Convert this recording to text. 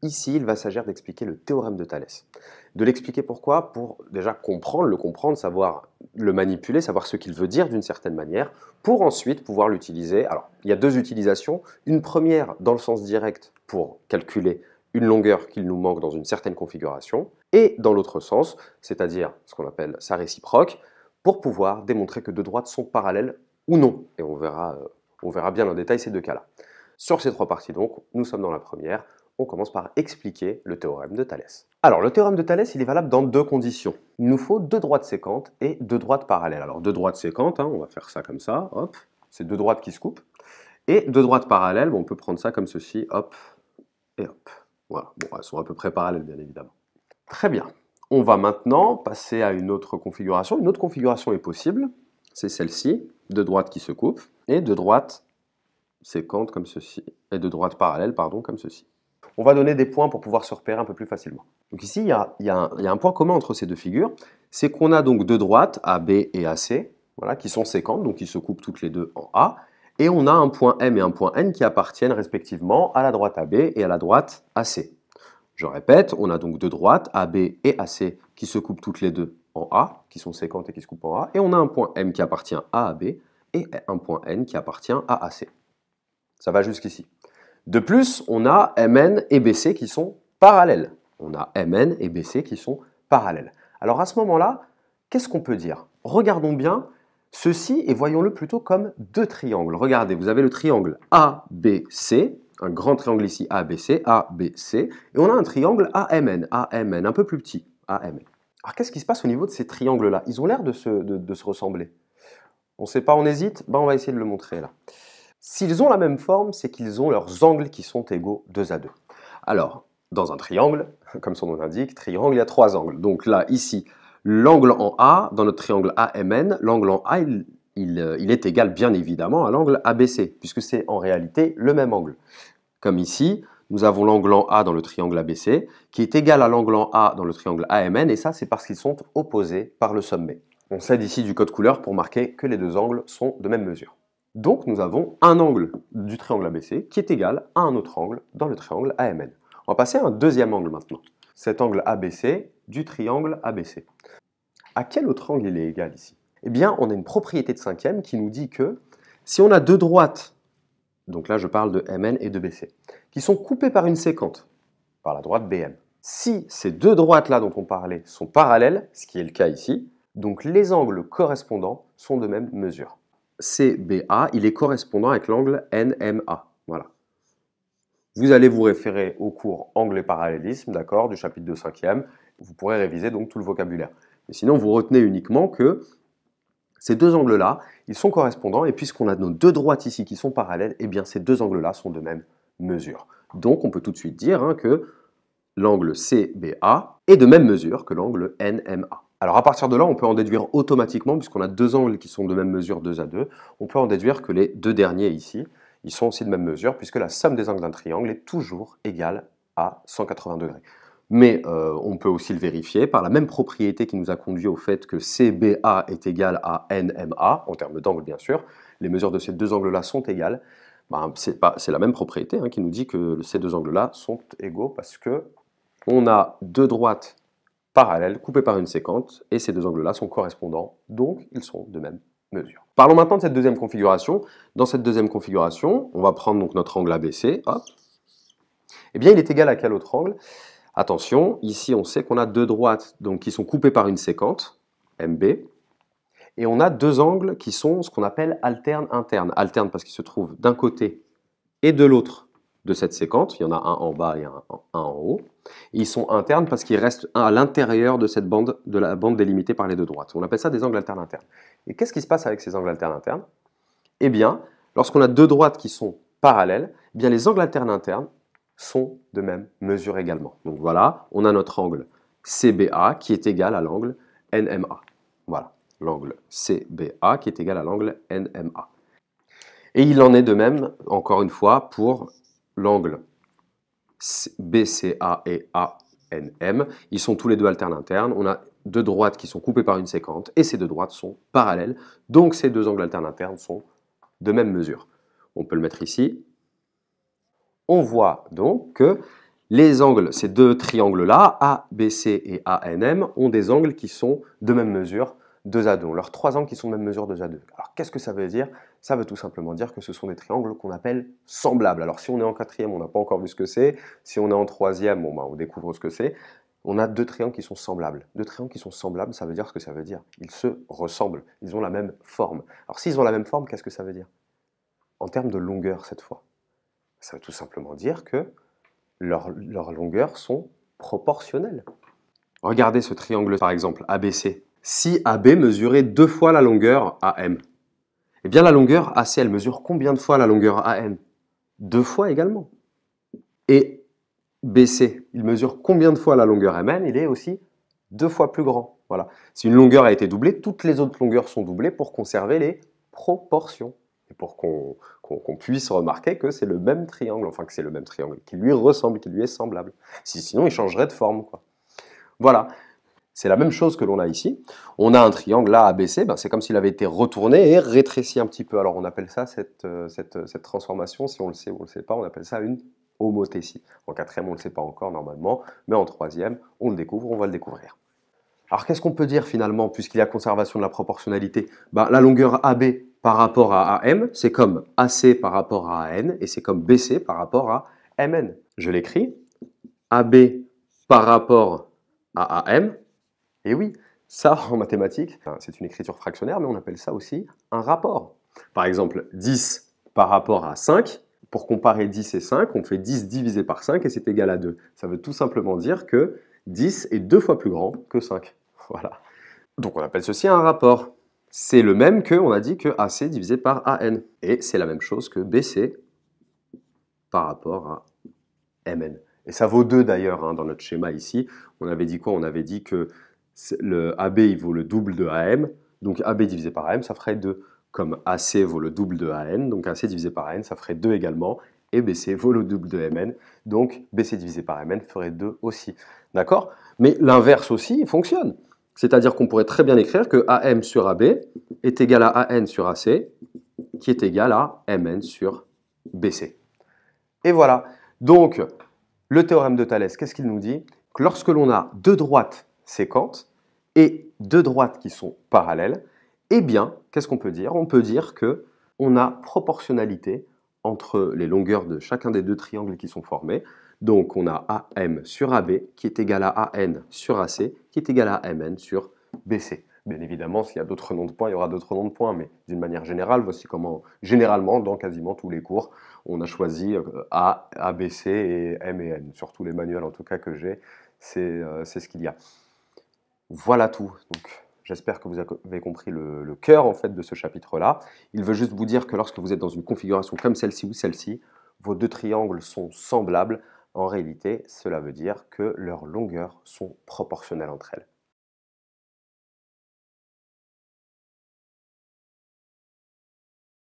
Ici, il va s'agir d'expliquer le théorème de Thalès. De l'expliquer pourquoi? Pour déjà le comprendre, savoir le manipuler, savoir ce qu'il veut dire d'une certaine manière, pour ensuite pouvoir l'utiliser. Alors, il y a deux utilisations. Une première dans le sens direct pour calculer une longueur qu'il nous manque dans une certaine configuration, et dans l'autre sens, c'est-à-dire ce qu'on appelle sa réciproque, pour pouvoir démontrer que deux droites sont parallèles ou non. Et on verra bien en détail ces deux cas-là. Sur ces trois parties donc, nous sommes dans la première. On commence par expliquer le théorème de Thalès. Alors, le théorème de Thalès, il est valable dans deux conditions. Il nous faut deux droites séquentes et deux droites parallèles. Alors, deux droites séquentes, on va faire ça comme ça, hop, c'est deux droites qui se coupent. Et deux droites parallèles, on peut prendre ça comme ceci, hop, et hop. Voilà, bon, elles sont à peu près parallèles, bien évidemment. Très bien. On va maintenant passer à une autre configuration. Une autre configuration est possible, c'est celle-ci, deux droites qui se coupent, et deux droites séquentes comme ceci, et deux droites parallèles, pardon, comme ceci. On va donner des points pour pouvoir se repérer un peu plus facilement. Donc ici, il y a un point commun entre ces deux figures, c'est qu'on a donc deux droites, AB et AC, voilà, qui sont séquentes, donc qui se coupent toutes les deux en A, et on a un point M et un point N qui appartiennent respectivement à la droite AB et à la droite AC. Je répète, on a donc deux droites, AB et AC, qui se coupent toutes les deux en A, qui sont séquentes et qui se coupent en A, et on a un point M qui appartient à AB et un point N qui appartient à AC. Ça va jusqu'ici. De plus, on a MN et BC qui sont parallèles. On a MN et BC qui sont parallèles. Alors à ce moment-là, qu'est-ce qu'on peut dire? Regardons bien ceci et voyons-le plutôt comme deux triangles. Regardez, vous avez le triangle ABC, un grand triangle ici ABC, ABC, et on a un triangle AMN, AMN, un peu plus petit, AMN. Alors qu'est-ce qui se passe au niveau de ces triangles-là? Ils ont l'air de se ressembler. On ne sait pas, on hésite? On va essayer de le montrer là. S'ils ont la même forme, c'est qu'ils ont leurs angles qui sont égaux 2 à 2. Alors, dans un triangle, comme son nom l'indique, triangle, il y a trois angles. Donc là, ici, l'angle en A, dans notre triangle AMN, l'angle en A, il est égal bien évidemment à l'angle ABC, puisque c'est en réalité le même angle. Comme ici, nous avons l'angle en A dans le triangle ABC, qui est égal à l'angle en A dans le triangle AMN, et ça, c'est parce qu'ils sont opposés par le sommet. On s'aide ici du code couleur pour marquer que les deux angles sont de même mesure. Donc nous avons un angle du triangle ABC qui est égal à un autre angle dans le triangle AMN. On va passer à un deuxième angle maintenant. Cet angle ABC du triangle ABC. À quel autre angle il est égal ici? Eh bien, on a une propriété de cinquième qui nous dit que si on a deux droites, donc là je parle de MN et de BC, qui sont coupées par une séquente, par la droite BM, si ces deux droites-là dont on parlait sont parallèles, ce qui est le cas ici, donc les angles correspondants sont de même mesure. CBA, il est correspondant avec l'angle NMA. Voilà. Vous allez vous référer au cours Angle et parallélisme, d'accord, du chapitre de 5e. Vous pourrez réviser donc tout le vocabulaire. Mais sinon, vous retenez uniquement que ces deux angles-là, ils sont correspondants, et puisqu'on a nos deux droites ici qui sont parallèles, eh bien ces deux angles-là sont de même mesure. Donc on peut tout de suite dire que l'angle CBA est de même mesure que l'angle NMA. Alors à partir de là, on peut en déduire automatiquement, puisqu'on a deux angles qui sont de même mesure 2 à 2, on peut en déduire que les deux derniers ici, ils sont aussi de même mesure, puisque la somme des angles d'un triangle est toujours égale à 180 degrés. Mais on peut aussi le vérifier par la même propriété qui nous a conduit au fait que CBA est égal à NMA, en termes d'angle bien sûr. Les mesures de ces deux angles-là sont égales. C'est la même propriété qui nous dit que ces deux angles-là sont égaux parce que on a deux droites parallèles coupées par une séquente et ces deux angles-là sont correspondants, donc ils sont de même mesure. Parlons maintenant de cette deuxième configuration. Dans cette deuxième configuration, on va prendre donc notre angle ABC, hop. Eh bien, il est égal à quel autre angle? Attention, ici on sait qu'on a deux droites donc, qui sont coupées par une séquente, MB, et on a deux angles qui sont ce qu'on appelle alternes internes. Alternes parce qu'ils se trouvent d'un côté et de l'autre de cette séquence. Il y en a un en bas et un en haut. Et ils sont internes parce qu'ils restent à l'intérieur de cette bande, de la bande délimitée par les deux droites. On appelle ça des angles alternes internes. Et qu'est-ce qui se passe avec ces angles alternes internes? Eh bien, lorsqu'on a deux droites qui sont parallèles, eh bien les angles alternes internes sont de même mesure également. Donc voilà, on a notre angle CBA qui est égal à l'angle NMA. Voilà, l'angle CBA qui est égal à l'angle NMA. Et il en est de même, encore une fois, pour l'angle BCA et ANM. Ils sont tous les deux alternes internes. On a deux droites qui sont coupées par une séquente et ces deux droites sont parallèles. Donc ces deux angles alternes internes sont de même mesure. On peut le mettre ici. On voit donc que Les angles, ces deux triangles-là, ABC et ANM, ont des angles qui sont de même mesure, 2 à 2. On leur 3 angles qui sont de même mesure, 2 à 2. Alors qu'est-ce que ça veut dire? Ça veut tout simplement dire que ce sont des triangles qu'on appelle semblables. Alors si on est en quatrième, on n'a pas encore vu ce que c'est. Si on est en troisième, bon, on découvre ce que c'est. On a deux triangles qui sont semblables. Deux triangles qui sont semblables, ça veut dire ce que ça veut dire. Ils se ressemblent, ils ont la même forme. Alors s'ils ont la même forme, qu'est-ce que ça veut dire? En termes de longueur cette fois. Ça veut tout simplement dire que leurs longueurs sont proportionnelles. Regardez ce triangle par exemple, ABC. Si AB mesurait 2 fois la longueur AM, eh bien la longueur AC, elle mesure combien de fois la longueur AN? 2 fois également. Et BC, il mesure combien de fois la longueur MN? Il est aussi 2 fois plus grand. Voilà. Si une longueur a été doublée, toutes les autres longueurs sont doublées pour conserver les proportions. Et pour qu'on puisse remarquer que c'est le même triangle, enfin que c'est le même triangle, qui lui ressemble, qui lui est semblable. Sinon, il changerait de forme, quoi. Voilà. C'est la même chose que l'on a ici. On a un triangle là, ABC, ben c'est comme s'il avait été retourné et rétréci un petit peu. Alors on appelle ça, cette transformation, si on le sait ou on ne le sait pas, on appelle ça une homothétie. En quatrième, on ne le sait pas encore normalement, mais en troisième, on le découvre, on va le découvrir. Alors qu'est-ce qu'on peut dire finalement, puisqu'il y a conservation de la proportionnalité? Ben, la longueur AB par rapport à AM, c'est comme AC par rapport à AN, et c'est comme BC par rapport à MN. Je l'écris, AB par rapport à AM. Et oui, ça en mathématiques, c'est une écriture fractionnaire, mais on appelle ça aussi un rapport. Par exemple, 10 par rapport à 5, pour comparer 10 et 5, on fait 10 divisé par 5 et c'est égal à 2. Ça veut tout simplement dire que 10 est 2 fois plus grand que 5. Voilà. Donc on appelle ceci un rapport. C'est le même que, on a dit, que AC divisé par AN. Et c'est la même chose que BC par rapport à MN. Et ça vaut 2 d'ailleurs, hein, dans notre schéma ici. On avait dit quoi? On avait dit que le AB il vaut le double de AM, donc AB divisé par AM, ça ferait 2. Comme AC vaut le double de AN, donc AC divisé par AN, ça ferait 2 également. Et BC vaut le double de MN, donc BC divisé par MN ferait 2 aussi. D'accord? Mais l'inverse aussi fonctionne. C'est-à-dire qu'on pourrait très bien écrire que AM sur AB est égal à AN sur AC, qui est égal à MN sur BC. Et voilà. Donc, le théorème de Thalès, qu'est-ce qu'il nous dit? Que lorsque l'on a deux droites séquentes et deux droites qui sont parallèles, eh bien, qu'est-ce qu'on peut dire? On peut dire qu'on a proportionnalité entre les longueurs de chacun des deux triangles qui sont formés. Donc, on a AM sur AB qui est égal à AN sur AC qui est égal à MN sur BC. Bien évidemment, s'il y a d'autres noms de points, il y aura d'autres noms de points, mais d'une manière générale, voici comment, généralement, dans quasiment tous les cours, on a choisi A, ABC et M et N. Sur tous les manuels, en tout cas, que j'ai, c'est ce qu'il y a. Voilà tout. Donc, j'espère que vous avez compris le cœur, en fait, de ce chapitre-là. Il veut juste vous dire que lorsque vous êtes dans une configuration comme celle-ci ou celle-ci, vos deux triangles sont semblables. En réalité, cela veut dire que leurs longueurs sont proportionnelles entre elles.